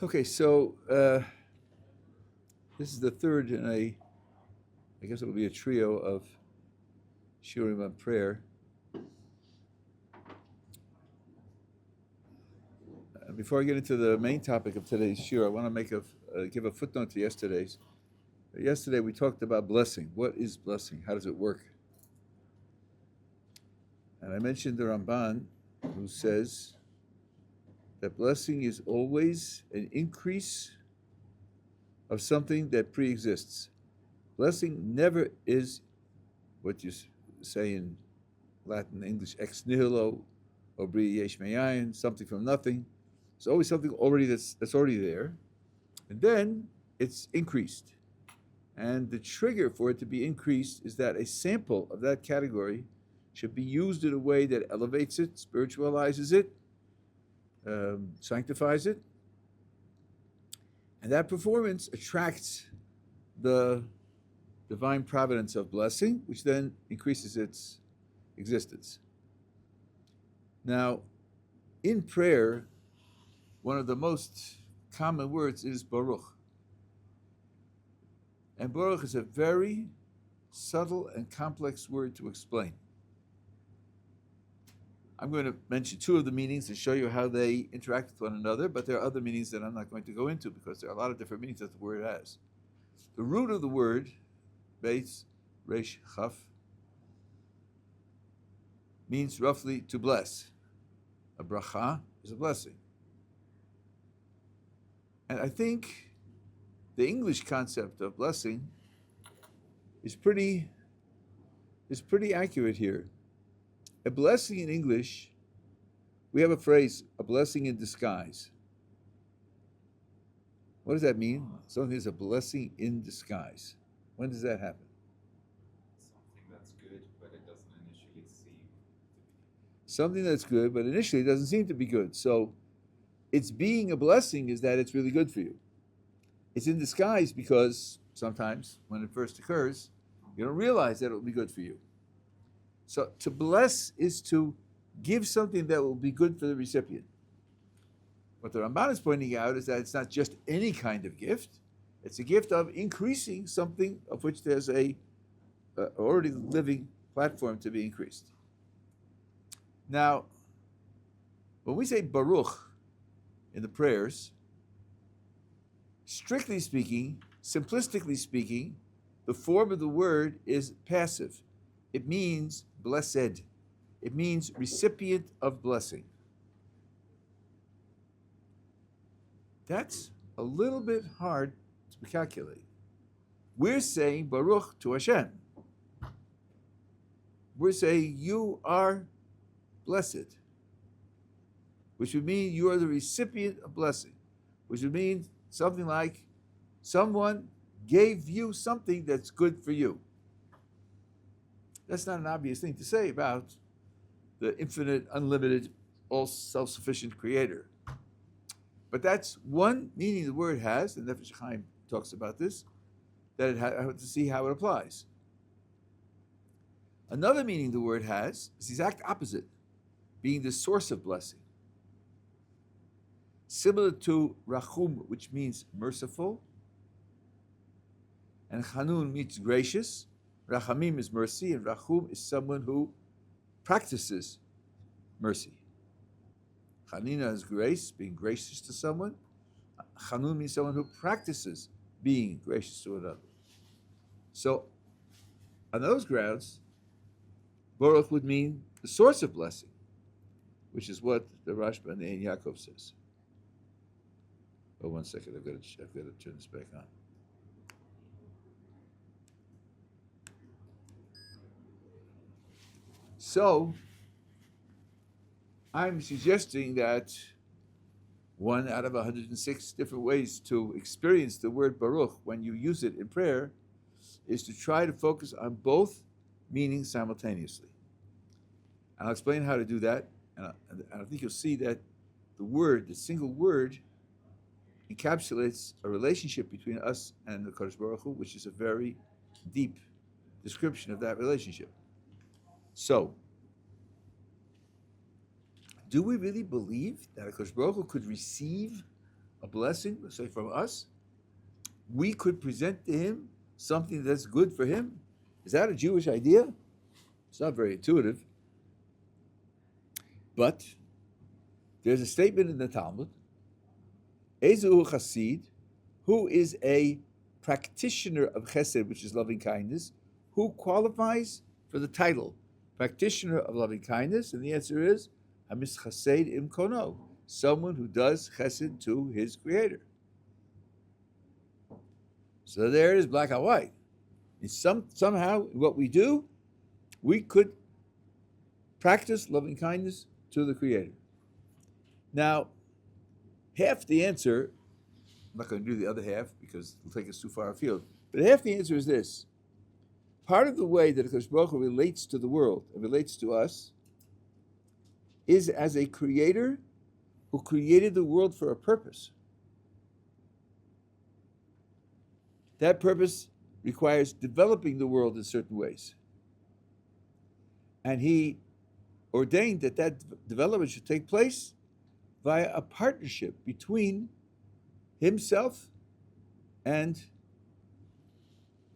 Okay, so this is the third in I guess it will be a trio of shiurim on prayer. Before I get into the main topic of today's shiur, I want to give a footnote to yesterday's. Yesterday we talked about blessing. What is blessing? How does it work? And I mentioned the Ramban, who says that blessing is always an increase of something that pre-exists. Blessing never is what you say in Latin, English, ex nihilo, or bri yesh me'ayin, something from nothing. It's always something already that's already there, and then it's increased. And the trigger for it to be increased is that a sample of that category should be used in a way that elevates it, spiritualizes it, sanctifies it, and that performance attracts the divine providence of blessing, which then increases its existence. Now, in prayer, one of the most common words is Baruch. And Baruch is a very subtle and complex word to explain. I'm going to mention two of the meanings to show you how they interact with one another, but there are other meanings that I'm not going to go into because there are a lot of different meanings that the word has. The root of the word, Beis, Resh, Chaf, means roughly to bless. A bracha is a blessing. And I think the English concept of blessing is pretty accurate here. A blessing in English, we have a phrase, a blessing in disguise. What does that mean? Something is a blessing in disguise. When does that happen? Something that's good, but it doesn't initially seem to be. Something that's good, but initially doesn't seem to be good. So its being a blessing is that it's really good for you. It's in disguise because sometimes when it first occurs, you don't realize that it will be good for you. So to bless is to give something that will be good for the recipient. What the Ramban is pointing out is that it's not just any kind of gift. It's a gift of increasing something of which there's a already living platform to be increased. Now, when we say Baruch in the prayers, strictly speaking, simplistically speaking, the form of the word is passive. It means blessed. It means recipient of blessing. That's a little bit hard to calculate. We're saying Baruch to Hashem. We're saying you are blessed, which would mean you are the recipient of blessing, which would mean something like someone gave you something that's good for you. That's not an obvious thing to say about the infinite, unlimited, all self-sufficient creator. But that's one meaning the word has, and Nefesh Chaim talks about this, that I have to see how it applies. Another meaning the word has is the exact opposite, being the source of blessing. Similar to Rachum, which means merciful, and Chanun means gracious. Rachamim is mercy, and Rachum is someone who practices mercy. Chanina is grace, being gracious to someone. Chanun means someone who practices being gracious to another. So, on those grounds, Baruch would mean the source of blessing, which is what the Rashba and the Ein Yaakov says. Oh, 1 second, I've got to turn this back on. So, I'm suggesting that one out of 106 different ways to experience the word Baruch when you use it in prayer is to try to focus on both meanings simultaneously. And I'll explain how to do that, and I think you'll see that the single word, encapsulates a relationship between us and the Kadosh Baruch Hu, which is a very deep description of that relationship. So, do we really believe that HaKadosh Baruch Hu could receive a blessing, let's say from us, we could present to him something that's good for him. Is that a Jewish idea? It's not very intuitive. But there's a statement in the Talmud, Ezu Chasid, who is a practitioner of chesed, which is loving kindness, who qualifies for the title, practitioner of loving kindness? And the answer is, Hamis Chased Im Kono, someone who does chesed to his creator. So there it is, black and white. It's somehow, what we do, we could practice loving kindness to the creator. Now, half the answer, I'm not going to do the other half because it'll take us too far afield, but half the answer is this. Part of the way that HaKadosh Baruch Hu relates to the world and relates to us is as a creator who created the world for a purpose. That purpose requires developing the world in certain ways. And he ordained that development should take place via a partnership between himself and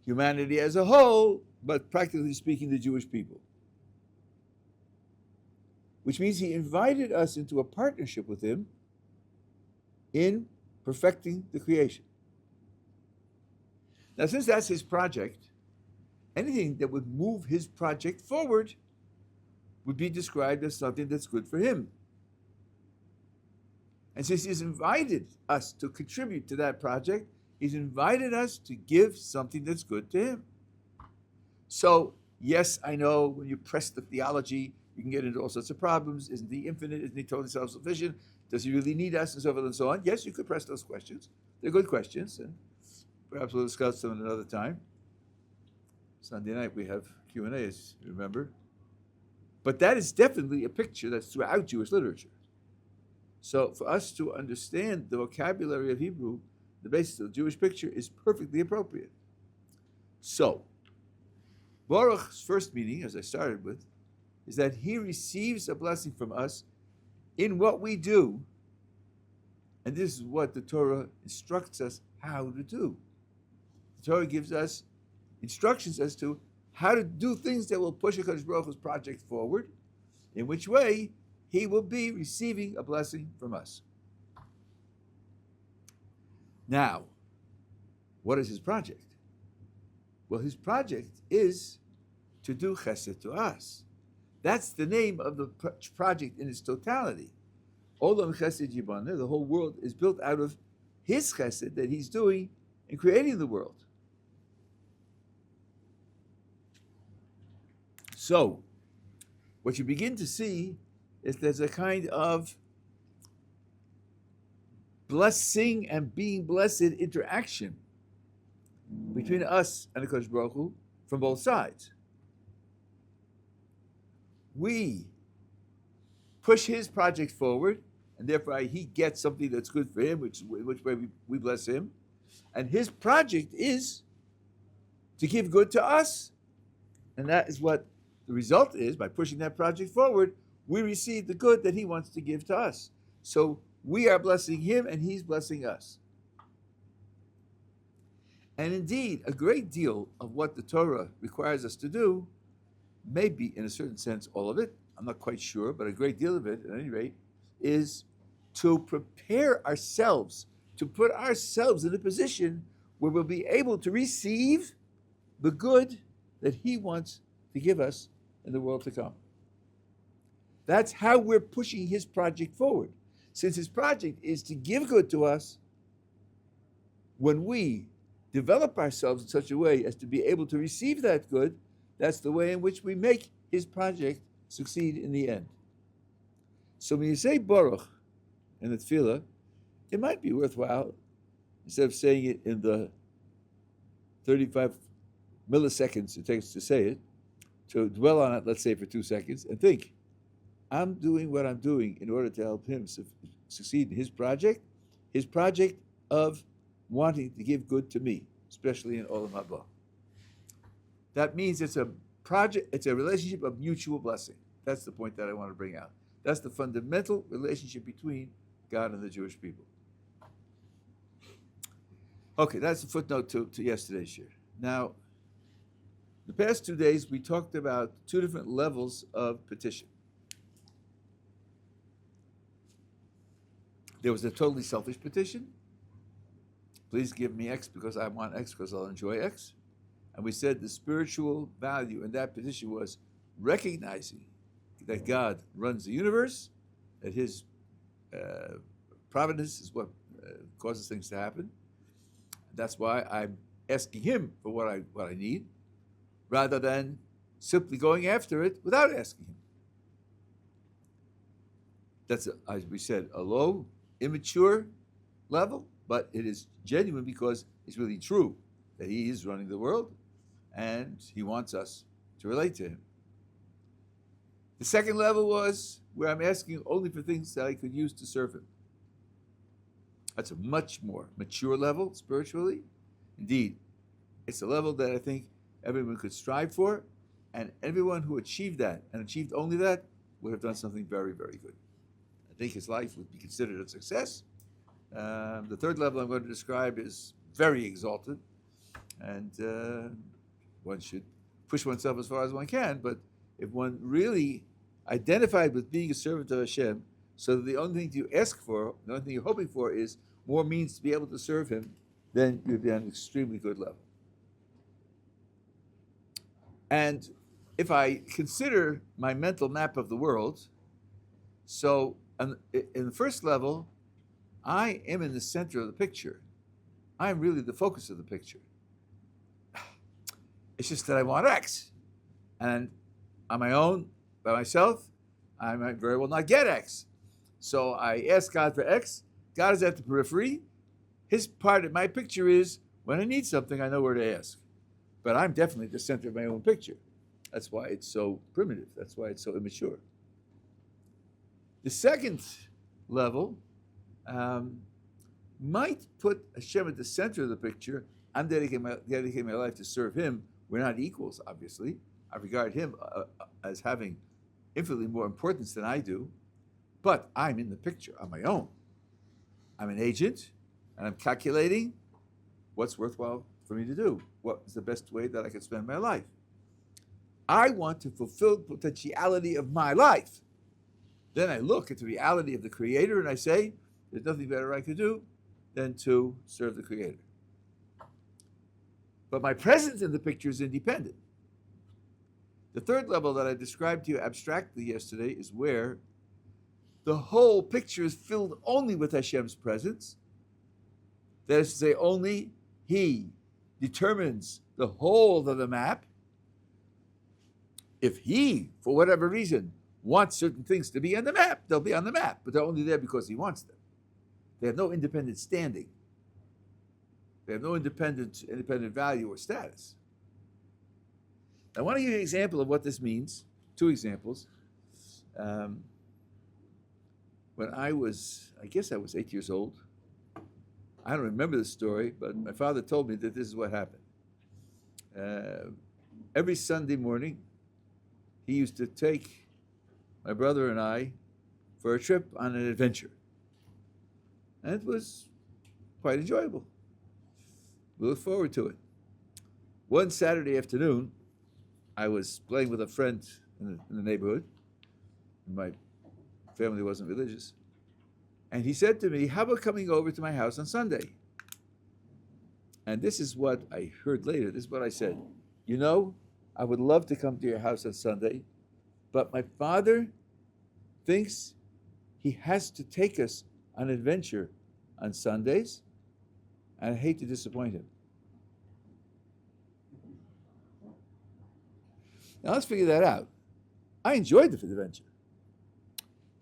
humanity as a whole, but practically speaking, the Jewish people. Which means he invited us into a partnership with him in perfecting the creation. Now, since that's his project, anything that would move his project forward would be described as something that's good for him. And since he's invited us to contribute to that project, he's invited us to give something that's good to him. So, yes, I know when you press the theology, you can get into all sorts of problems. Isn't he infinite? Isn't he totally self-sufficient? Does he really need us? And so forth and so on. Yes, you could press those questions. They're good questions, and perhaps we'll discuss them at another time. Sunday night we have Q&As, remember? But that is definitely a picture that's throughout Jewish literature. So for us to understand the vocabulary of Hebrew, the basis of the Jewish picture is perfectly appropriate. So, Baruch's first meaning, as I started with, is that he receives a blessing from us in what we do. And this is what the Torah instructs us how to do. The Torah gives us instructions as to how to do things that will push HaKadosh Baruch Hu's project forward, in which way he will be receiving a blessing from us. Now, what is his project? Well, his project is to do chesed to us. That's the name of the project in its totality. Olam Chesed Yibana, the whole world is built out of his chesed that he's doing in creating the world. So, what you begin to see is there's a kind of blessing and being blessed interaction between us and the HaKadosh Baruch Hu from both sides. We push his project forward, and therefore he gets something that's good for him, which way we bless him. And his project is to give good to us. And that is what the result is. By pushing that project forward, we receive the good that he wants to give to us. So we are blessing him, and he's blessing us. And indeed, a great deal of what the Torah requires us to do, maybe in a certain sense all of it, I'm not quite sure, but a great deal of it, at any rate, is to prepare ourselves, to put ourselves in a position where we'll be able to receive the good that he wants to give us in the world to come. That's how we're pushing his project forward. Since his project is to give good to us, when we develop ourselves in such a way as to be able to receive that good, that's the way in which we make his project succeed in the end. So when you say Baruch in the Tefillah, it might be worthwhile, instead of saying it in the 35 milliseconds it takes to say it, to dwell on it, let's say, for 2 seconds, and think, I'm doing what I'm doing in order to help him succeed in his project of wanting to give good to me, especially in Olam Haba. That means it's a project, it's a relationship of mutual blessing. That's the point that I want to bring out. That's the fundamental relationship between God and the Jewish people. Okay, that's a footnote to yesterday's shir. Now, the past 2 days we talked about 2 different levels of petition. There was a totally selfish petition. Please give me X because I want X because I'll enjoy X. And we said the spiritual value in that petition was recognizing that God runs the universe, that His providence is what causes things to happen. That's why I'm asking Him for what I need, rather than simply going after it without asking Him. That's, as we said, a low, immature level, but it is genuine because it's really true that He is running the world and He wants us to relate to Him. The second level was where I'm asking only for things that I could use to serve Him. That's a much more mature level spiritually. Indeed, it's a level that I think everyone could strive for, and everyone who achieved that and achieved only that would have done something very, very good. I think his life would be considered a success. The third level I'm going to describe is very exalted, and one should push oneself as far as one can, but if one really identified with being a servant of Hashem, so that the only thing you ask for, the only thing you're hoping for is more means to be able to serve Him, then you'd be on an extremely good level. And if I consider my mental map of the world, so in the first level, I am in the center of the picture. I'm really the focus of the picture. It's just that I want X. And on my own, by myself, I might very well not get X. So I ask God for X. God is at the periphery. His part of my picture is when I need something, I know where to ask. But I'm definitely the center of my own picture. That's why it's so primitive. That's why it's so immature. The second level might put Hashem at the center of the picture. I'm dedicating my life to serve Him. We're not equals, obviously. I regard Him as having infinitely more importance than I do. But I'm in the picture on my own. I'm an agent, and I'm calculating what's worthwhile for me to do. What is the best way that I can spend my life? I want to fulfill the potentiality of my life. Then I look at the reality of the Creator and I say, there's nothing better I could do than to serve the Creator. But my presence in the picture is independent. The third level that I described to you abstractly yesterday is where the whole picture is filled only with Hashem's presence. That is to say, only He determines the whole of the map. If He, for whatever reason, wants certain things to be on the map, they'll be on the map, but they're only there because He wants them. They have no independent standing. They have no independent value or status. I want to give you an example of what this means. 2 examples. When I guess I was 8 years old. I don't remember the story, but my father told me that this is what happened. Every Sunday morning, he used to take my brother and I for a trip on an adventure. And it was quite enjoyable. We look forward to it. One Saturday afternoon, I was playing with a friend in the neighborhood. My family wasn't religious. And he said to me, how about coming over to my house on Sunday? And this is what I heard later. This is what I said. You know, I would love to come to your house on Sunday, but my father thinks he has to take us on an adventure on Sundays, and I hate to disappoint him. Now let's figure that out. I enjoyed the adventure.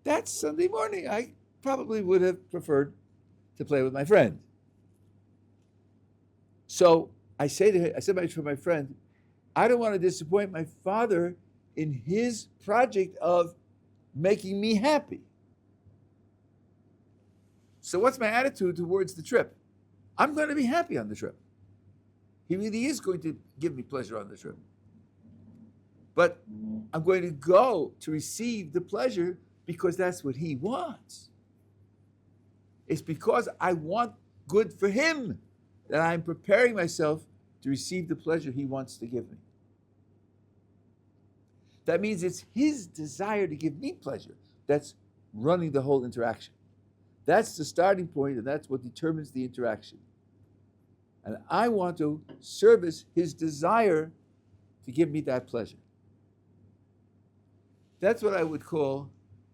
That Sunday morning, I probably would have preferred to play with my friend. So I said to my friend, I don't want to disappoint my father in his project of making me happy. So what's my attitude towards the trip? I'm going to be happy on the trip. He really is going to give me pleasure on the trip. But I'm going to go to receive the pleasure because that's what he wants. It's because I want good for him that I'm preparing myself to receive the pleasure he wants to give me. That means it's his desire to give me pleasure that's running the whole interaction. That's the starting point, and that's what determines the interaction. And I want to service his desire to give me that pleasure. That's what I would call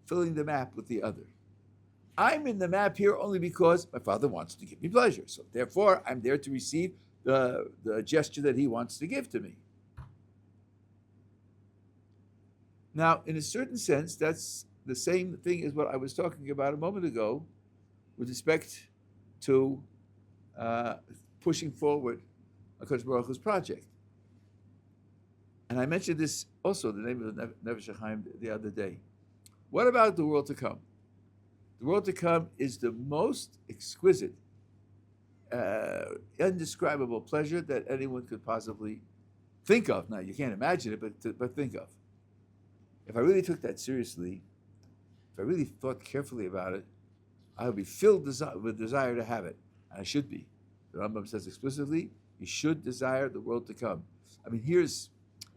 filling the map with the other. I'm in the map here only because my Father wants to give me pleasure. So therefore, I'm there to receive the gesture that he wants to give to me. Now, in a certain sense, that's the same thing as what I was talking about a moment ago with respect to pushing forward HaKadosh Baruch Hu's project. And I mentioned this also, the name of the Nefesh HaChaim, the other day. What about the world to come? The world to come is the most exquisite, indescribable pleasure that anyone could possibly think of. Now, you can't imagine it, but think of. If I really took that seriously, if I really thought carefully about it, I would be filled with desire to have it. And I should be. The Rambam says explicitly, you should desire the world to come. I mean, here's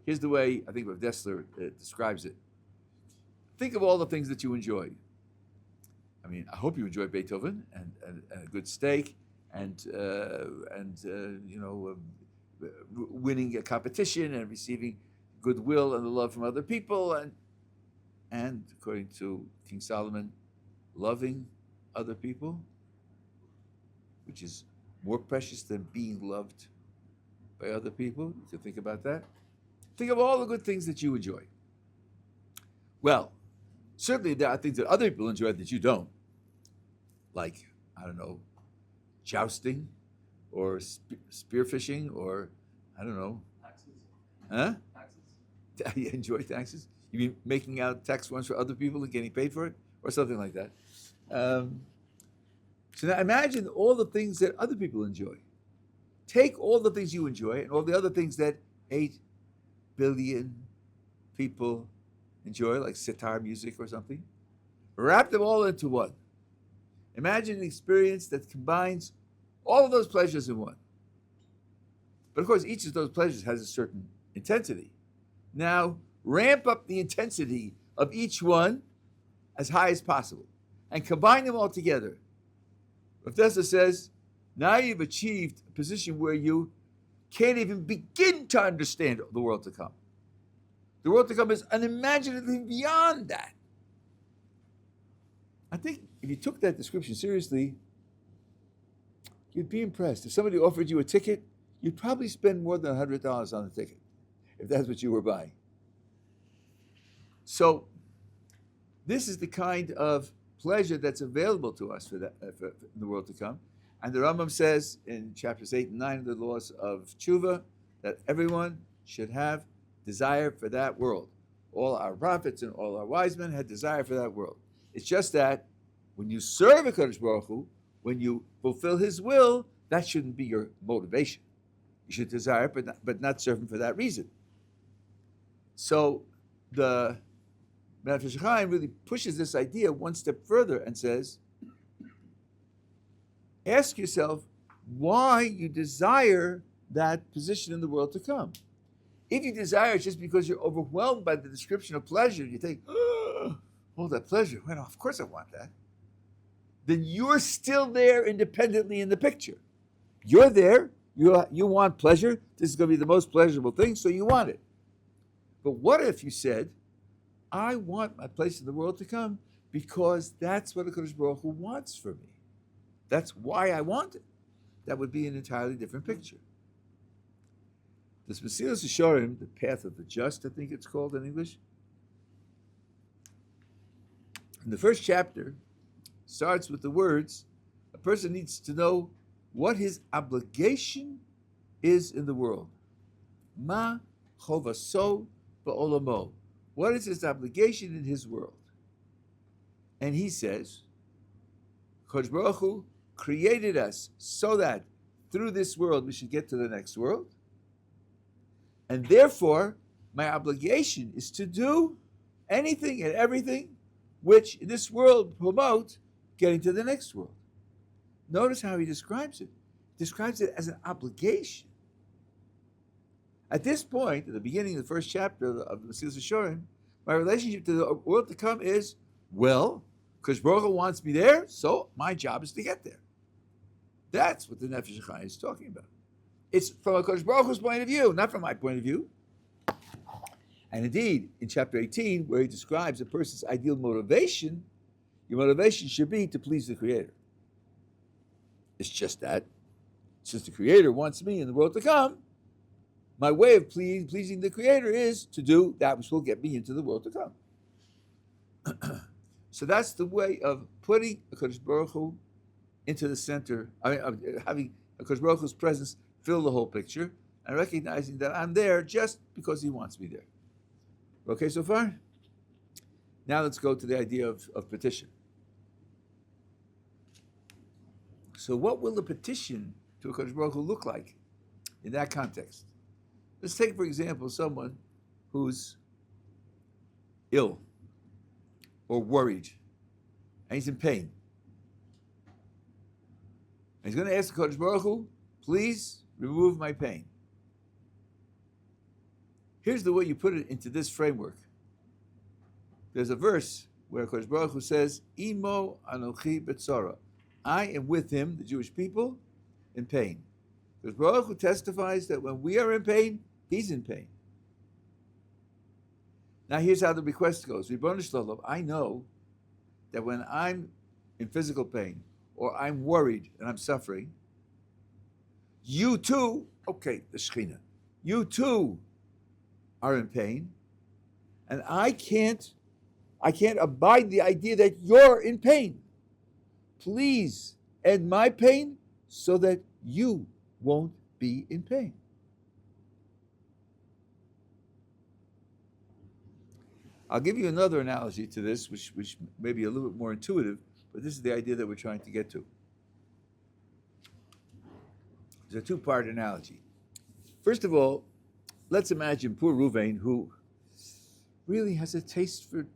the way I think Rav Dessler describes it. Think of all the things that you enjoy. I mean, I hope you enjoy Beethoven and a good steak and winning a competition and receiving goodwill and the love from other people and according to King Solomon, loving other people, which is more precious than being loved by other people. You can think about that. Think of all the good things that you enjoy. Well, certainly there are things that other people enjoy that you don't. Like, I don't know, jousting or spearfishing or, I don't know. Taxes. Huh? Taxes. You enjoy taxes? You mean making out tax forms for other people and getting paid for it? Or something like that. So now imagine all the things that other people enjoy. Take all the things you enjoy and all the other things that 8 billion people enjoy, like sitar music or something. Wrap them all into one. Imagine an experience that combines all of those pleasures in one. But of course, each of those pleasures has a certain intensity. Now, ramp up the intensity of each one as high as possible and combine them all together. Rav Dessler says, now you've achieved a position where you can't even begin to understand the world to come. The world to come is unimaginably beyond that. I think if you took that description seriously, you'd be impressed. If somebody offered you a ticket, you'd probably spend more than $100 on the ticket, if that's what you were buying. So, this is the kind of pleasure that's available to us for the world to come. And the Rambam says in chapters 8 and 9 of the laws of Tshuva that everyone should have desire for that world. All our prophets and all our wise men had desire for that world. It's just that when you serve HaKadosh Baruch Hu, when you fulfill His will, that shouldn't be your motivation. You should desire it, but not serve Him for that reason. So the Nefesh HaChaim really pushes this idea one step further and says, ask yourself why you desire that position in the world to come. If you desire it just because you're overwhelmed by the description of pleasure, you think, oh, that pleasure, well, of course I want that. Then you're still there independently in the picture. You're there, you want pleasure, this is going to be the most pleasurable thing, so you want it. But what if you said, I want my place in the world to come because that's what HaKadosh Baruch Hu wants for me. That's why I want it. That would be an entirely different picture. This Mesilas Yesharim, the path of the just, I think it's called in English. In the first chapter, starts with the words, a person needs to know what his obligation is in the world. Ma chovaso ba'olamo. What is his obligation in his world? And he says, Kodesh Baruch Hu created us so that through this world we should get to the next world. And therefore, my obligation is to do anything and everything which in this world promote getting to the next world. Notice how he describes it. He describes it as an obligation. At this point, at the beginning of the first chapter of the Mesilas Yesharim, my relationship to the world to come is, well, because Baruch Hu wants me there, so my job is to get there. That's what the Nefesh HaChaim is talking about. It's from a Kodesh Baruch Hu's point of view, not from my point of view. And indeed, in chapter 18, where he describes a person's ideal motivation, your motivation should be to please the Creator. It's just that. Since the Creator wants me in the world to come, my way of pleasing the Creator is to do that which will get me into the world to come. So that's the way of putting a Kodesh Baruch Hu into the center, having a Kodesh Baruch Hu's presence fill the whole picture, and recognizing that I'm there just because he wants me there. Okay so far? Now let's go to the idea of petition. So what will the petition to a Kodesh Baruch Hu look like in that context? Let's take, for example, someone who's ill or worried, and he's in pain. And he's going to ask the Kodesh Baruch Hu, please remove my pain. Here's the way you put it into this framework. There's a verse where Kodesh Baruch Hu says, Imo anochi betzara. I am with him, the Jewish people, in pain. Kodesh Baruch Hu testifies that when we are in pain, he's in pain. Now here's how the request goes. Ribono Shel Olam, I know that when I'm in physical pain, or I'm worried and I'm suffering, you too, okay, the Shekhinah, you too are in pain, and I can't abide the idea that you're in pain. Please end my pain so that you won't be in pain. I'll give you another analogy to this, which may be a little bit more intuitive, but this is the idea that we're trying to get to. There's a two-part analogy. First of all, let's imagine poor Ruvain, who really has a taste for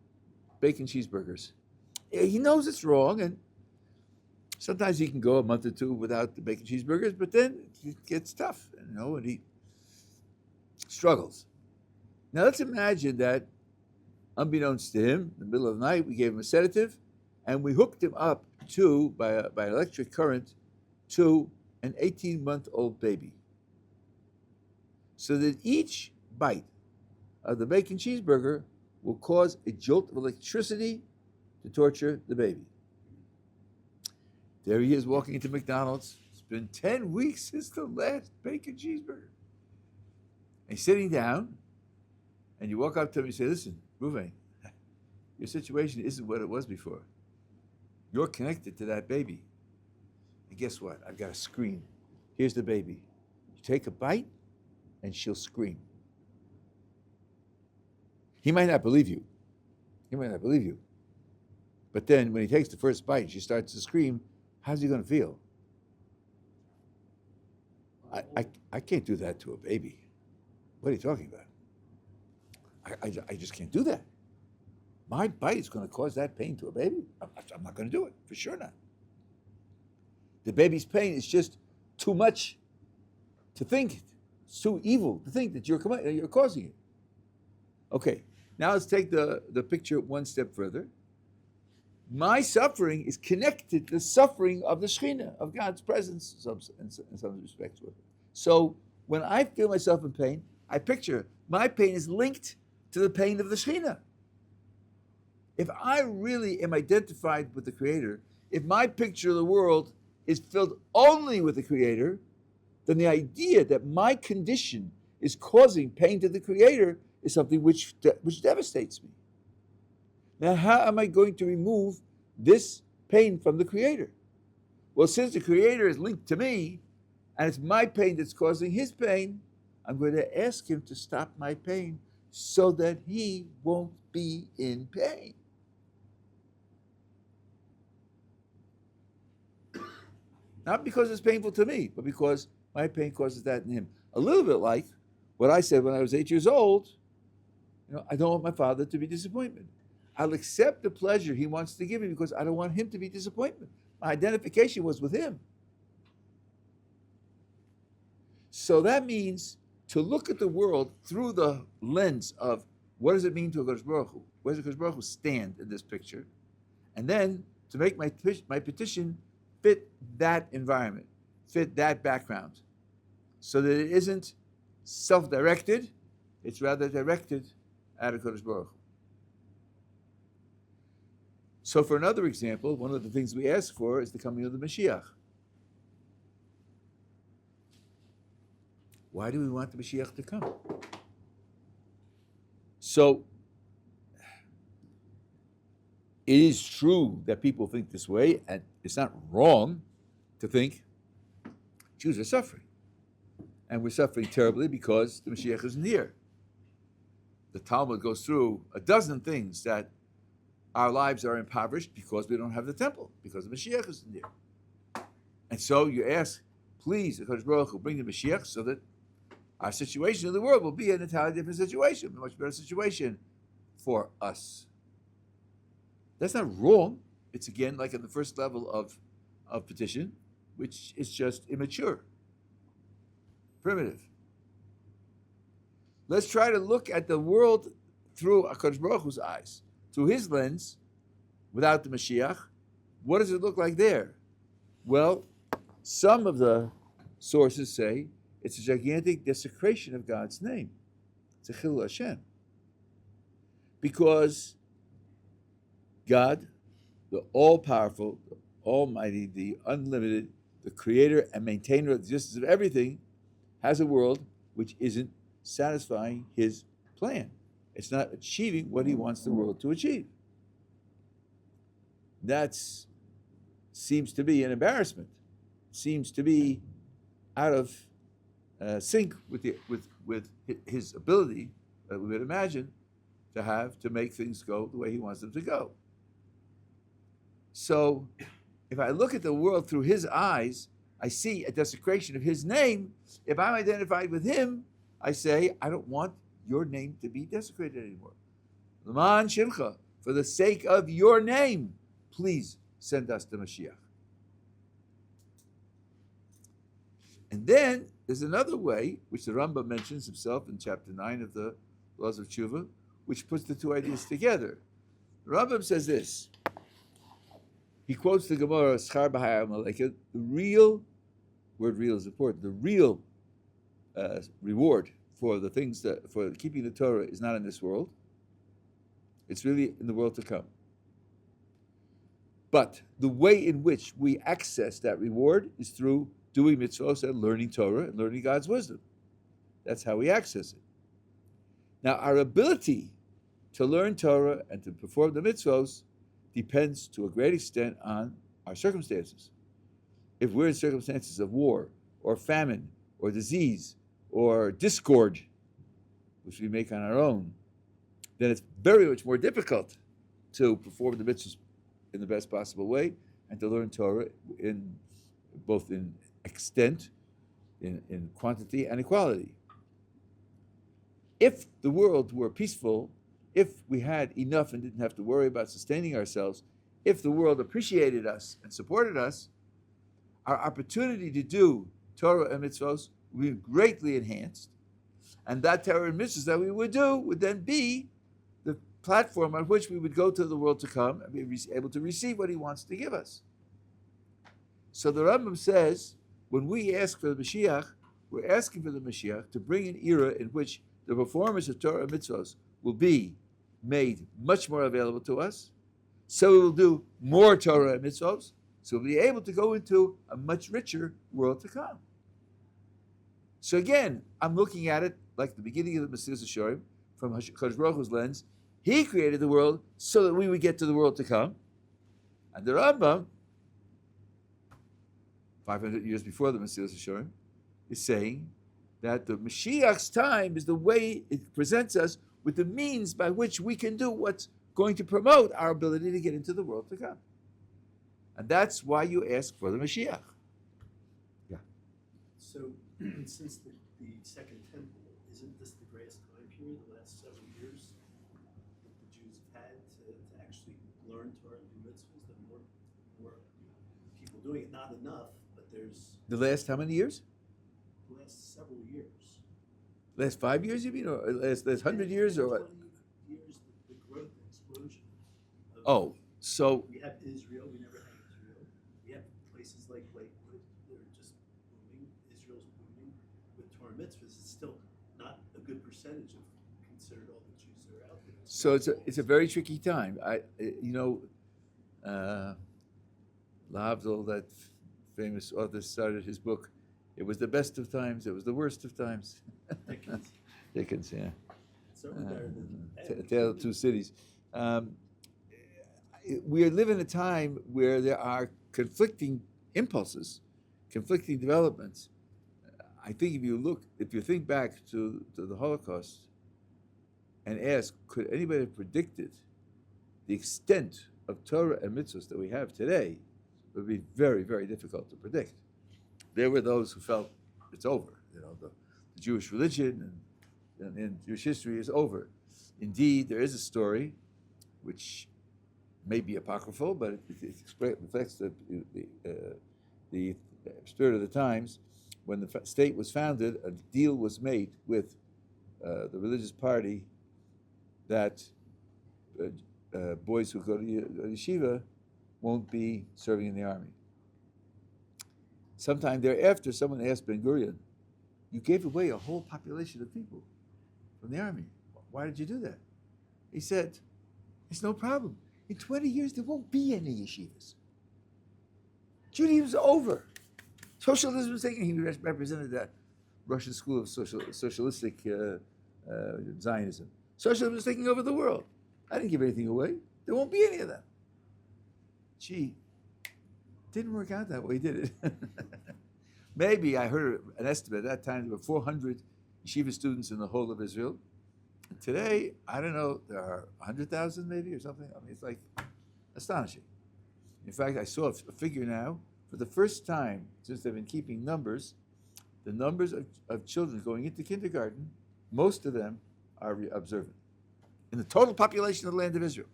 bacon cheeseburgers. He knows it's wrong, and sometimes he can go a month or two without the bacon cheeseburgers, but then it gets tough, and he struggles. Now let's imagine that, unbeknownst to him, in the middle of the night, we gave him a sedative, and we hooked him up by an electric current to an 18-month-old baby, so that each bite of the bacon cheeseburger will cause a jolt of electricity to torture the baby. There he is walking into McDonald's. It's been 10 weeks since the last bacon cheeseburger. And he's sitting down, and you walk up to him and you say, listen, Ruvain, your situation isn't what it was before. You're connected to that baby. And guess what? I've got a screen. Here's the baby. You take a bite, and she'll scream. He might not believe you. But then when he takes the first bite and she starts to scream, how's he going to feel? I can't do that to a baby. What are you talking about? I just can't do that. My bite is going to cause that pain to a baby? I'm not going to do it, for sure not. The baby's pain is just too much to think. It's too evil to think that you're causing it. Okay, now let's take the picture one step further. My suffering is connected to the suffering of the Shekhinah, of God's presence in some respects with it. So when I feel myself in pain, I picture my pain is linked to the pain of the Shekhinah. If I really am identified with the Creator, if my picture of the world is filled only with the Creator, then the idea that my condition is causing pain to the Creator is something which devastates me. Now, how am I going to remove this pain from the Creator? Well, since the Creator is linked to me, and it's my pain that's causing his pain, I'm going to ask him to stop my pain so that he won't be in pain. Not because it's painful to me, but because my pain causes that in him. A little bit like what I said when I was 8 years old. I don't want my father to be disappointed. I'll accept the pleasure he wants to give me because I don't want him to be disappointed. My identification was with him. So that means to look at the world through the lens of what does it mean to a Kodesh Baruch Hu? Where does the Kodesh Baruch Hu stand in this picture? And then to make my petition fit that environment, fit that background, so that it isn't self-directed, it's rather directed at a Kodesh Baruch Hu. So for another example, one of the things we ask for is the coming of the Mashiach. Why do we want the Mashiach to come? So, it is true that people think this way, and it's not wrong to think Jews are suffering. And we're suffering terribly because the Mashiach isn't here. The Talmud goes through a dozen things that our lives are impoverished because we don't have the temple, because the Mashiach isn't here. And so you ask, please, the Kodesh Baruch Hu, bring the Mashiach so that our situation in the world will be an entirely different situation, a much better situation for us. That's not wrong. It's again like at the first level of petition, which is just immature, primitive. Let's try to look at the world through HaKadosh Baruch Hu's eyes, through his lens, without the Mashiach. What does it look like there? Well, some of the sources say it's a gigantic desecration of God's name. It's a Chilul Hashem. Because God, the all-powerful, the almighty, the unlimited, the creator and maintainer of the existence of everything, has a world which isn't satisfying his plan. It's not achieving what he wants the world to achieve. That seems to be an embarrassment. Seems to be out of sync with his ability that we would imagine to have to make things go the way he wants them to go. So, if I look at the world through his eyes, I see a desecration of his name. If I'm identified with him, I say, I don't want your name to be desecrated anymore. L'man Shimcha, for the sake of your name, please send us the Mashiach. And then there's another way, which the Rambam mentions himself in chapter 9 of the Laws of Tshuva, which puts the two ideas together. The Rambam says this. He quotes the Gemara, Schar b'hayar maleket. The real, word real is important, the real reward for the things that, for keeping the Torah is not in this world. It's really in the world to come. But the way in which we access that reward is through doing mitzvot and learning Torah and learning God's wisdom. That's how we access it. Now, our ability to learn Torah and to perform the mitzvot depends to a great extent on our circumstances. If we're in circumstances of war or famine or disease or discord, which we make on our own, then it's very much more difficult to perform the mitzvahs in the best possible way and to learn Torah in both in extent, in quantity and equality. If the world were peaceful, if we had enough and didn't have to worry about sustaining ourselves, if the world appreciated us and supported us, our opportunity to do Torah and mitzvos would be greatly enhanced. And that Torah and mitzvahs that we would do would then be the platform on which we would go to the world to come and be able to receive what he wants to give us. So the Rambam says, when we ask for the Mashiach, we're asking for the Mashiach to bring an era in which the performance of Torah and mitzvos will be made much more available to us. So we will do more Torah and mitzvos. So we'll be able to go into a much richer world to come. So again, I'm looking at it like the beginning of the Mesilas Yesharim from Kadosh Baruch Hu's lens. He created the world so that we would get to the world to come. And the Rambam, 500 years before the Mesilas Yesharim, is saying that the Mashiach's time is the way it presents us with the means by which we can do what's going to promote our ability to get into the world to come. And that's why you ask for the Mashiach. Yeah. So, since the Second Temple, isn't this the greatest time period, the last 7 years, that the Jews have had to actually learn Torah and do mitzvahs? There are more people doing it, not enough, but there's The last how many years? the last several years. Last 5 years, you mean, or last 100 years, or what? 20 years, the growth explosion. Of- Oh, so We have Israel, we never had Israel. We have places like Lakewood, they're just booming. Israel's booming with Torah mitzvahs. It's still not a good percentage of considered all the Jews that are out there. so it's a very tricky time. Lavdil, that famous author, started his book. It was the best of times. It was the worst of times. Dickens. Dickens, yeah. Certainly better than A Tale of Two Cities. We live in a time where there are conflicting impulses, conflicting developments. I think if you think back to the Holocaust and ask, could anybody have predicted the extent of Torah and mitzvahs that we have today, it would be very, very difficult to predict. There were those who felt it's over. The Jewish religion and Jewish history is over. Indeed, there is a story which may be apocryphal, but it reflects the spirit of the times. When the state was founded, a deal was made with the religious party that boys who go to yeshiva won't be serving in the army. Sometime thereafter, someone asked Ben Gurion, "You gave away a whole population of people from the army. Why did you do that?" He said, "It's no problem. In 20 years, there won't be any yeshivas. Judaism's over. Socialism is taking." He represented that Russian school of socialistic Zionism. Socialism is taking over the world. I didn't give anything away. There won't be any of them. Gee, didn't work out that way, did it? Maybe I heard an estimate at that time there were 400 yeshiva students in the whole of Israel. And today, I don't know, there are 100,000 maybe or something. I mean, it's like astonishing. In fact, I saw a figure now, for the first time since they've been keeping numbers, the numbers of children going into kindergarten, most of them are observant. In the total population of the land of Israel,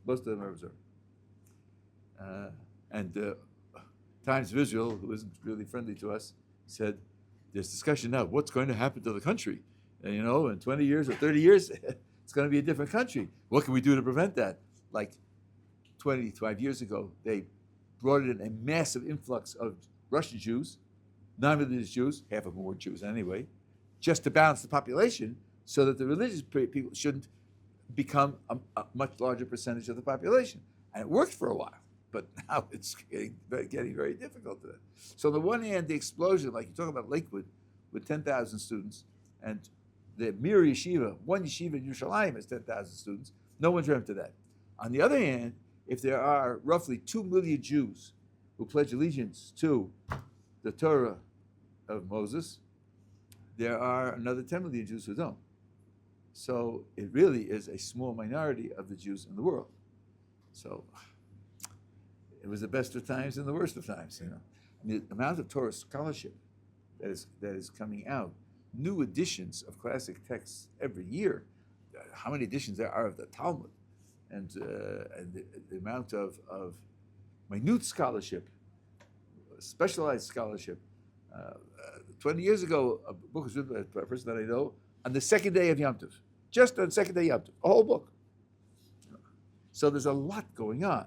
most of them are observant. Times of Israel, who isn't really friendly to us, said, there's discussion now, what's going to happen to the country? And, in 20 years or 30 years, it's going to be a different country. What can we do to prevent that? Like 25 years ago, they brought in a massive influx of Russian Jews, non-religious Jews, half of them were Jews anyway, just to balance the population so that the religious people shouldn't become a much larger percentage of the population. And it worked for a while. But now it's getting very difficult to that. So on the one hand, the explosion, like you talk about Lakewood, with 10,000 students, and the Mir Yeshiva, one yeshiva in Yerushalayim has 10,000 students. No one dreamt of that. On the other hand, if there are roughly 2 million Jews who pledge allegiance to the Torah of Moses, there are another 10 million Jews who don't. So it really is a small minority of the Jews in the world. So it was the best of times and the worst of times, I mean, the amount of Torah scholarship that is coming out, new editions of classic texts every year. How many editions there are of the Talmud, and the amount of minute scholarship, specialized scholarship. 20 years ago, a book was written by a person that I know on the second day of Yom Tov, just on the second day of Yom Tov, a whole book. So there's a lot going on.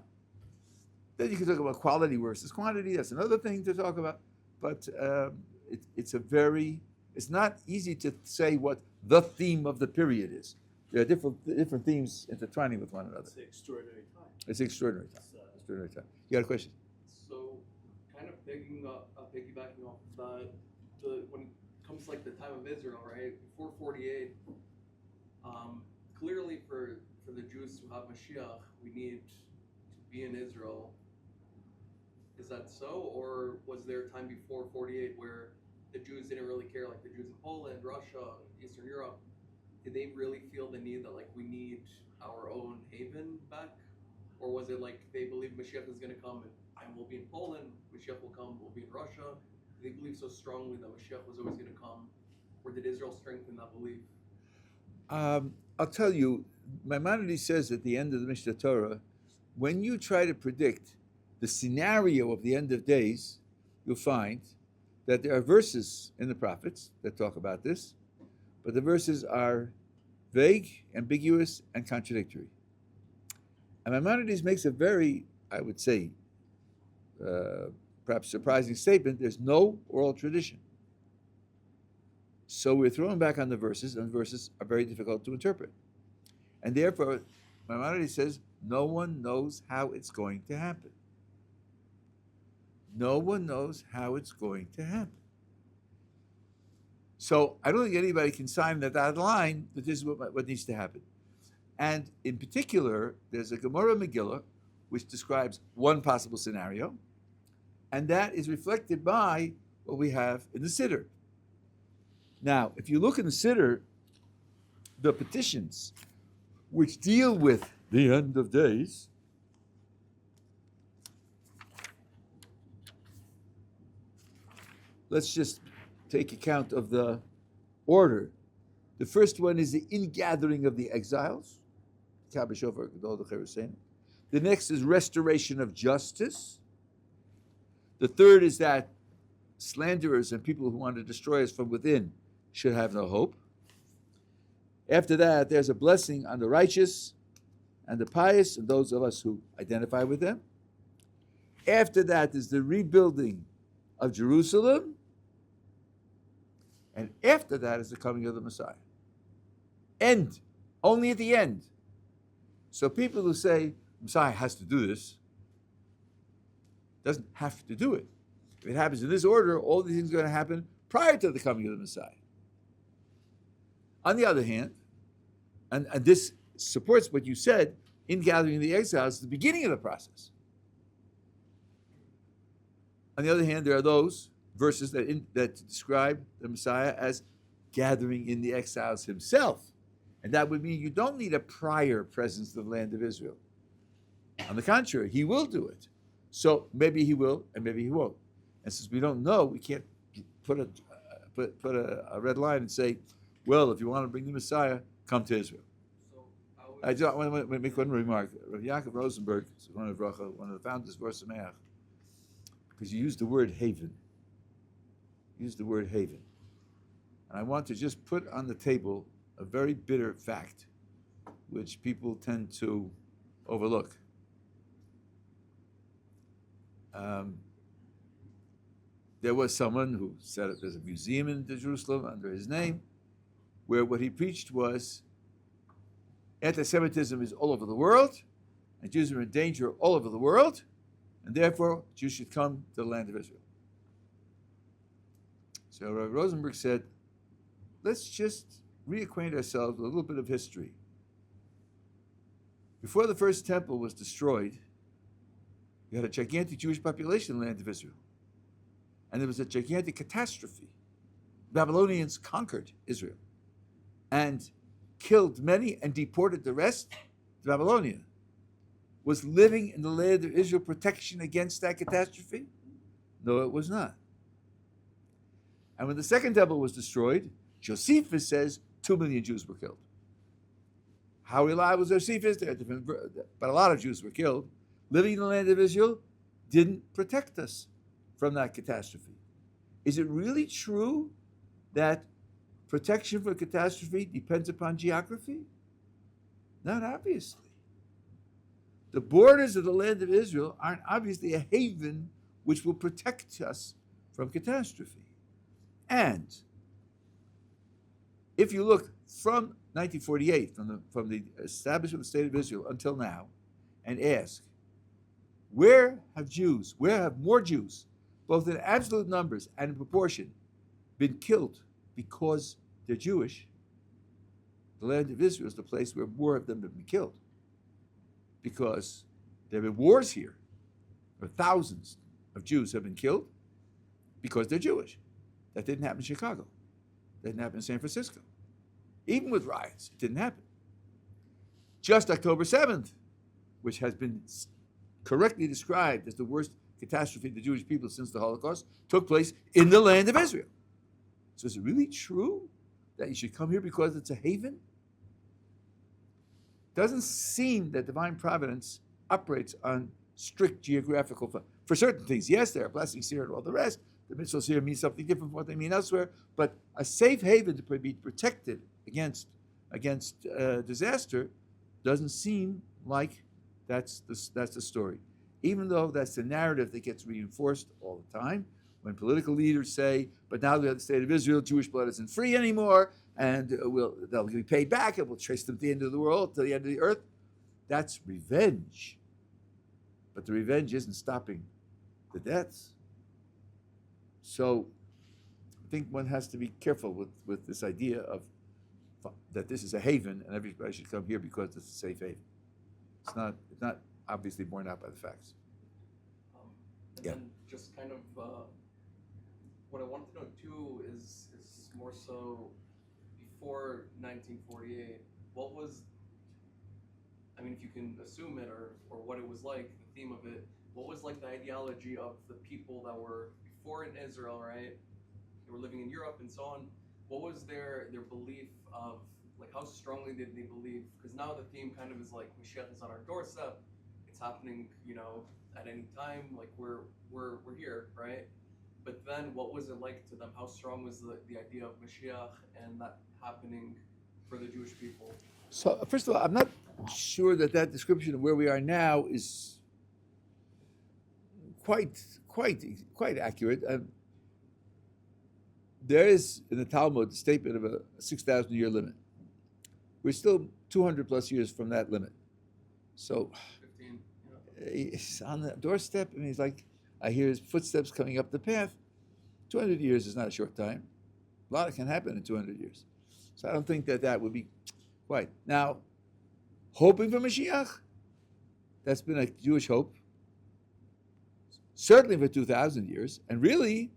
Then you can talk about quality versus quantity. That's another thing to talk about. But it's not easy to say what the theme of the period is. There are different themes intertwining with one another. It's an extraordinary time. It's extraordinary time. Extraordinary time. You got a question? So, kind of piggybacking off of that, when it comes to like the time of Israel, right? Before 48, clearly for the Jews to have Mashiach, we need to be in Israel. Is that so, or was there a time before 48 where the Jews didn't really care, like the Jews in Poland, Russia, Eastern Europe? Did they really feel the need that like we need our own haven back? Or was it like they believe Mashiach is going to come and I will be in Poland, Mashiach will come, we'll be in Russia? Did they believe so strongly that Mashiach was always going to come? Or did Israel strengthen that belief? I'll tell you, Maimonides says at the end of the Mishnah Torah, when you try to predict the scenario of the end of days, you'll find that there are verses in the prophets that talk about this, but the verses are vague, ambiguous, and contradictory. And Maimonides makes a very, I would say, perhaps surprising statement. There's no oral tradition. So we're thrown back on the verses, and the verses are very difficult to interpret. And therefore, Maimonides says, no one knows how it's going to happen. No one knows how it's going to happen. So I don't think anybody can sign that dotted line that this is what needs to happen. And in particular, there's a Gemara Megillah which describes one possible scenario, and that is reflected by what we have in the Siddur. Now, if you look in the Siddur, the petitions which deal with the end of days, let's just take account of the order. The first one is the ingathering of the exiles. The next is restoration of justice. The third is that slanderers and people who want to destroy us from within should have no hope. After that, there's a blessing on the righteous and the pious and those of us who identify with them. After that is the rebuilding of Jerusalem. And after that is the coming of the Messiah. End. Only at the end. So people who say, Messiah has to do this, doesn't have to do it. If it happens in this order, all these things are going to happen prior to the coming of the Messiah. On the other hand, and this supports what you said, in gathering the exiles is the beginning of the process. On the other hand, there are those verses that describe the Messiah as gathering in the exiles himself. And that would mean you don't need a prior presence in the land of Israel. On the contrary, he will do it. So maybe he will, and maybe he won't. And since we don't know, we can't put a red line and say, well, if you want to bring the Messiah, come to Israel. So I just want to make one remark. Rabbi Yaakov Rosenberg, one of the founders of Ohr Somayach, because you used the word haven. Used the word haven. And I want to just put on the table a very bitter fact, which people tend to overlook. There was someone who said there's a museum in Jerusalem under his name, where what he preached was anti-Semitism is all over the world, and Jews are in danger all over the world, and therefore Jews should come to the land of Israel. So Rabbi Rosenberg said, let's just reacquaint ourselves with a little bit of history. Before the first temple was destroyed, you had a gigantic Jewish population in the land of Israel. And there was a gigantic catastrophe. Babylonians conquered Israel and killed many and deported the rest to Babylonia. Was living in the land of Israel protection against that catastrophe? No, it was not. And when the second temple was destroyed, Josephus says 2 million Jews were killed. How reliable was Josephus? There are different, but a lot of Jews were killed. Living in the land of Israel didn't protect us from that catastrophe. Is it really true that protection from catastrophe depends upon geography? Not obviously. The borders of the land of Israel aren't obviously a haven which will protect us from catastrophe. And if you look from 1948, from the establishment of the State of Israel until now, and ask, where have more Jews, both in absolute numbers and in proportion, been killed because they're Jewish? The land of Israel is the place where more of them have been killed. Because there have been wars here, where thousands of Jews have been killed because they're Jewish. That didn't happen in Chicago. That didn't happen in San Francisco. Even with riots, it didn't happen. Just October 7th, which has been correctly described as the worst catastrophe of the Jewish people since the Holocaust, took place in the land of Israel. So is it really true that you should come here because it's a haven? Doesn't seem that divine providence operates on strict geographical. For certain things, yes, there are blessings here and all the rest, the mitzvahs here mean something different from what they mean elsewhere. But a safe haven to be protected against disaster doesn't seem like that's the story. Even though that's the narrative that gets reinforced all the time when political leaders say, but now we have the state of Israel, Jewish blood isn't free anymore, and they'll be paid back, and we'll trace them to the end of the world, to the end of the earth. That's revenge. But the revenge isn't stopping the deaths. So I think one has to be careful with this idea of that this is a haven and everybody should come here because it's a safe haven. It's not obviously borne out by the facts. And Yeah. then just kind of what I wanted to know too is more so before 1948, what was, I mean, if you can assume it or what it was like, the theme of it, what was like the ideology of the people that were before in Israel, right? They were living in Europe and so on. What was their belief of, like, how strongly did they believe? Because now the theme kind of is like Mashiach is on our doorstep. It's happening, at any time. Like we're here, right? But then, what was it like to them? How strong was the idea of Mashiach and that happening for the Jewish people? So first of all, I'm not sure that description of where we are now is quite accurate. There is in the Talmud the statement of a 6,000-year limit. We're still 200 plus years from that limit. So 15. he's on the doorstep, and he's like, I hear his footsteps coming up the path. 200 years is not a short time. A lot can happen in 200 years. So I don't think that would be quite. Now, hoping for Mashiach, that's been a Jewish hope, certainly for 2,000 years. And really,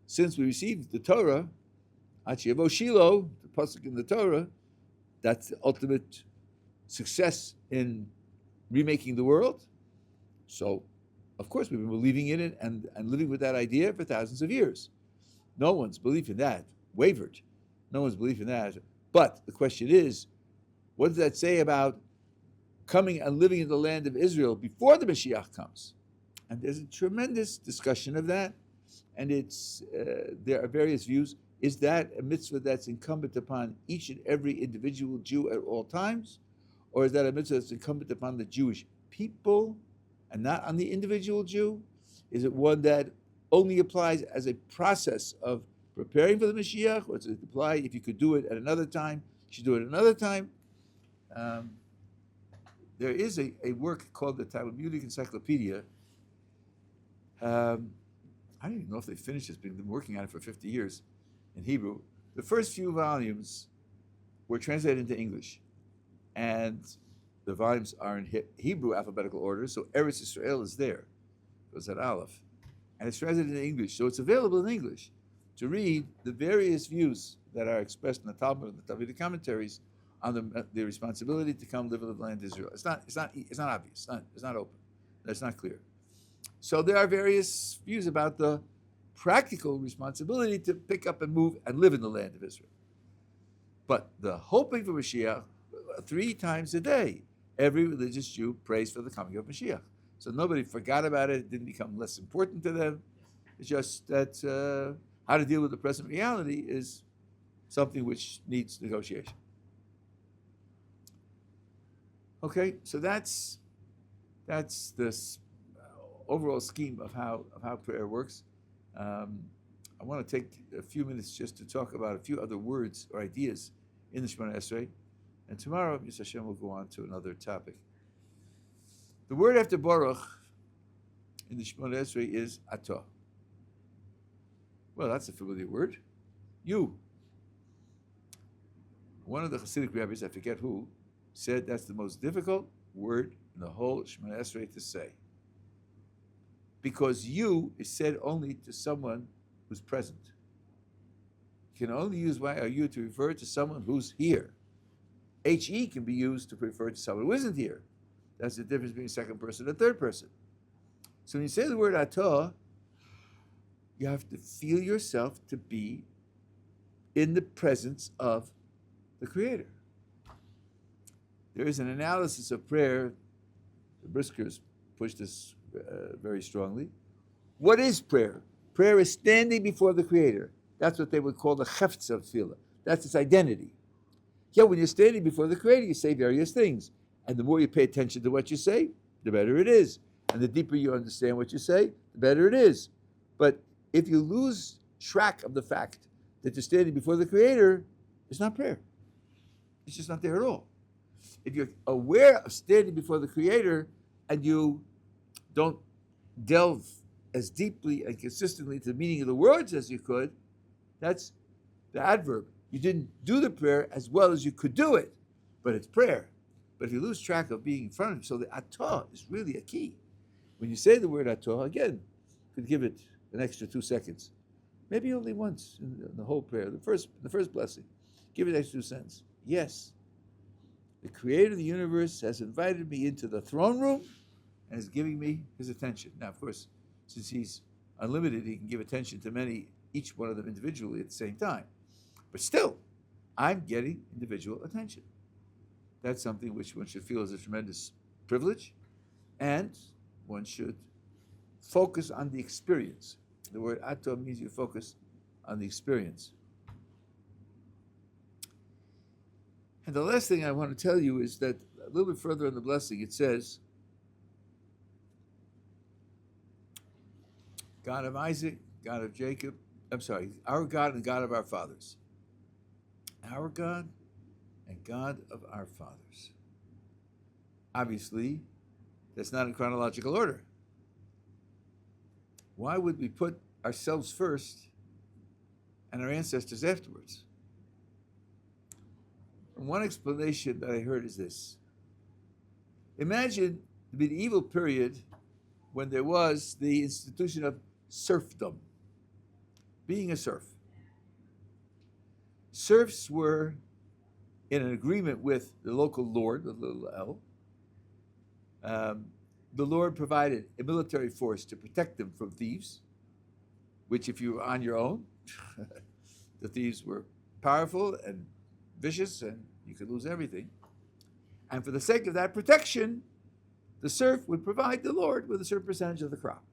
since we received the Torah, Yeshivat Shiloh, the pasuk in the Torah, that's the ultimate success in remaking the world. So, of course, we've been believing in it and living with that idea for thousands of years. No one's belief in that wavered. No one's belief in that. But the question is, what does that say about coming and living in the land of Israel before the Mashiach comes? And there's a tremendous discussion of that. And there are various views. Is that a mitzvah that's incumbent upon each and every individual Jew at all times? Or is that a mitzvah that's incumbent upon the Jewish people and not on the individual Jew? Is it one that only applies as a process of preparing for the Mashiach? Or does it apply if you could do it at another time, you should do it at another time? There is a work called the Talmudic Encyclopedia. I don't even know if they finished it. They've been working on it for 50 years in Hebrew. The first few volumes were translated into English. And the volumes are in Hebrew alphabetical order, so Eretz Yisrael is there. It was at Aleph. And it's translated into English, so it's available in English to read the various views that are expressed in the Talmud and the Dovid commentaries on the responsibility to come live in the land of Israel. It's not obvious. It's not open. That's not clear. So there are various views about the practical responsibility to pick up and move and live in the land of Israel. But the hoping for Mashiach, 3 times a day, every religious Jew prays for the coming of Mashiach. So nobody forgot about it. It didn't become less important to them. It's just that how to deal with the present reality is something which needs negotiation. Okay, so that's this overall scheme of how prayer works. I want to take a few minutes just to talk about a few other words or ideas in the Shemona Esrei, and tomorrow, Yis Hashem, will go on to another topic. The word after Baruch in the Shemona Esrei is Atah. Well, that's a familiar word. You. One of the Hasidic rabbis, I forget who, said that's the most difficult word in the whole Shemona Esrei to say. Because you is said only to someone who's present. You can only use Y or U to refer to someone who's here. HE can be used to refer to someone who isn't here. That's the difference between second person and third person. So when you say the word Atah, you have to feel yourself to be in the presence of the Creator. There is an analysis of prayer. The Briskers push this very strongly. What is prayer? Prayer is standing before the Creator. That's what they would call the chefetz of tefillah. That's its identity. Yeah, when you're standing before the Creator, you say various things. And the more you pay attention to what you say, the better it is. And the deeper you understand what you say, the better it is. But if you lose track of the fact that you're standing before the Creator, it's not prayer. It's just not there at all. If you're aware of standing before the Creator and you don't delve as deeply and consistently into the meaning of the words as you could, that's the adverb. You didn't do the prayer as well as you could do it, but it's prayer. But if you lose track of being in front of him, so the atah is really a key. When you say the word atah, again, you could give it an extra 2 seconds. Maybe only once in the whole prayer, the first blessing. Give it an extra 2 seconds. Yes, the Creator of the universe has invited me into the throne room and is giving me his attention. Now, of course, since he's unlimited, he can give attention to each one of them individually at the same time. But still, I'm getting individual attention. That's something which one should feel is a tremendous privilege, and one should focus on the experience. The word atah means you focus on the experience. And the last thing I want to tell you is that a little bit further in the blessing, it says, God of Isaac, God of Jacob, our God and God of our fathers. Our God and God of our fathers. Obviously, that's not in chronological order. Why would we put ourselves first and our ancestors afterwards? And one explanation that I heard is this. Imagine the medieval period when there was the institution of serfdom, being a serf. Serfs were in an agreement with the local lord, the little L. The lord provided a military force to protect them from thieves, which if you were on your own, the thieves were powerful and vicious and you could lose everything. And for the sake of that protection, the serf would provide the lord with a certain percentage of the crop.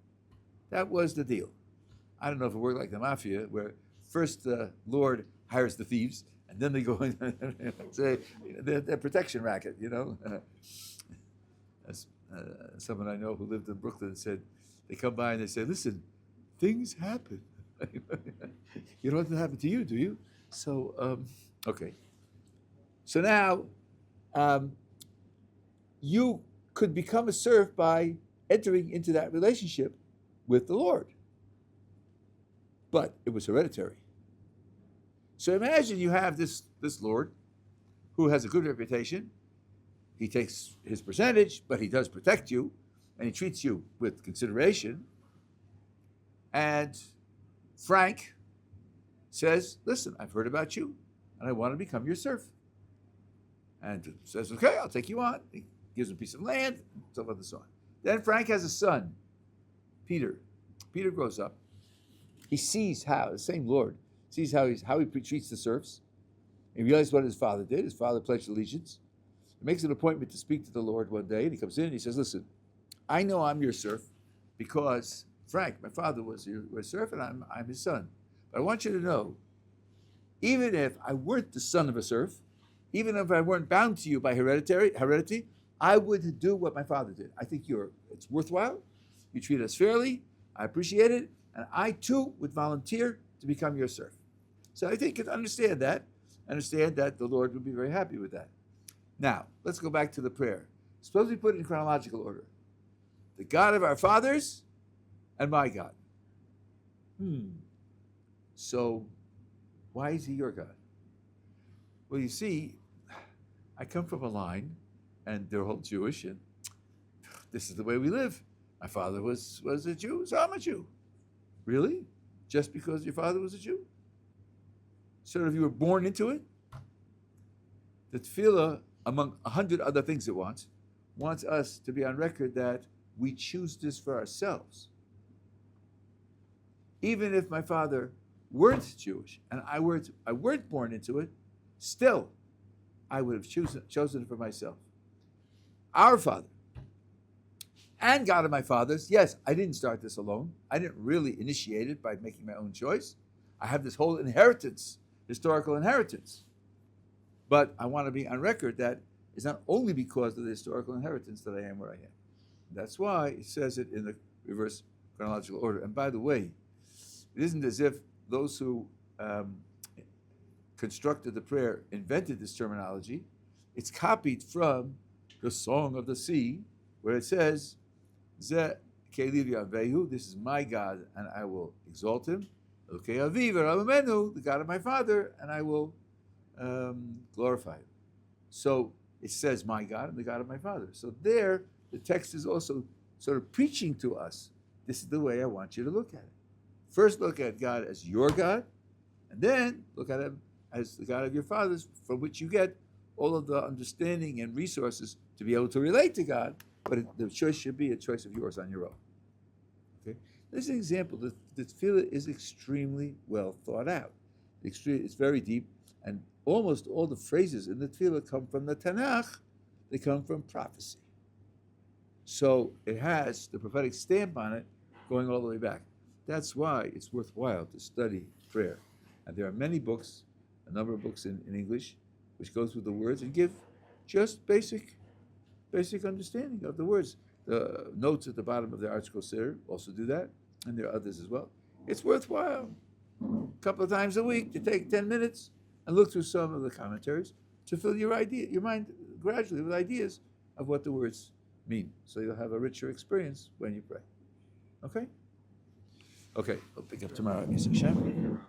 That was the deal. I don't know if it worked like the mafia, where first the lord hires the thieves, and then they go in and say, their protection racket, As someone I know who lived in Brooklyn said, they come by and they say, listen, things happen. You don't want to happen to you, do you? So, okay. So now, you could become a serf by entering into that relationship with the Lord. But it was hereditary. So imagine you have this Lord who has a good reputation. He takes his percentage, but he does protect you, and he treats you with consideration. And Frank says, listen, I've heard about you, and I want to become your serf. And says, okay, I'll take you on. He gives him a piece of land, so forth and so on. Then Frank has a son, Peter. Peter grows up. He sees how, the same Lord, sees how he treats the serfs. He realizes what his father did. His father pledged allegiance. He makes an appointment to speak to the Lord one day, and he comes in and he says, listen, I know I'm your serf because Frank, my father, was your serf, and I'm his son. But I want you to know, even if I weren't the son of a serf, even if I weren't bound to you by heredity, I would do what my father did. I think it's worthwhile. You treat us fairly. I appreciate it. And I, too, would volunteer to become your serf. So I think you can understand that the Lord would be very happy with that. Now, let's go back to the prayer. Suppose we put it in chronological order. The God of our fathers and my God. So, why is he your God? Well, you see, I come from a line, and they're all Jewish, and this is the way we live. My father was a Jew, so I'm a Jew. Really? Just because your father was a Jew? Sort of you were born into it? The tefillah, among 100 other things it wants us to be on record that we choose this for ourselves. Even if my father weren't Jewish and I weren't born into it, still, I would have chosen it for myself. Our Father, and God of my fathers. Yes, I didn't start this alone. I didn't really initiate it by making my own choice. I have this whole inheritance, historical inheritance. But I want to be on record that it's not only because of the historical inheritance that I am where I am. That's why it says it in the reverse chronological order. And by the way, it isn't as if those who constructed the prayer invented this terminology. It's copied from the Song of the Sea, where it says, Ze Keliv Yavehu, this is my God, and I will exalt him. Okay, Aviv Ramamenu, the God of my father, and I will glorify him. So it says my God and the God of my father. So there, the text is also sort of preaching to us, this is the way I want you to look at it. First look at God as your God, and then look at him as the God of your fathers, from which you get all of the understanding and resources to be able to relate to God, but the choice should be a choice of yours on your own. Okay? This is an example. The tefillah is extremely well thought out. It's very deep, and almost all the phrases in the tefillah come from the Tanakh. They come from prophecy. So it has the prophetic stamp on it going all the way back. That's why it's worthwhile to study prayer. And there are many books, a number of books in English, which go through the words and give just basic understanding of the words. The notes at the bottom of the article Siddur also do that, and there are others as well. It's worthwhile a couple of times a week to take 10 minutes and look through some of the commentaries to fill your mind gradually with ideas of what the words mean. So you'll have a richer experience when you pray. Okay? Okay, we'll pick up tomorrow. Hashem.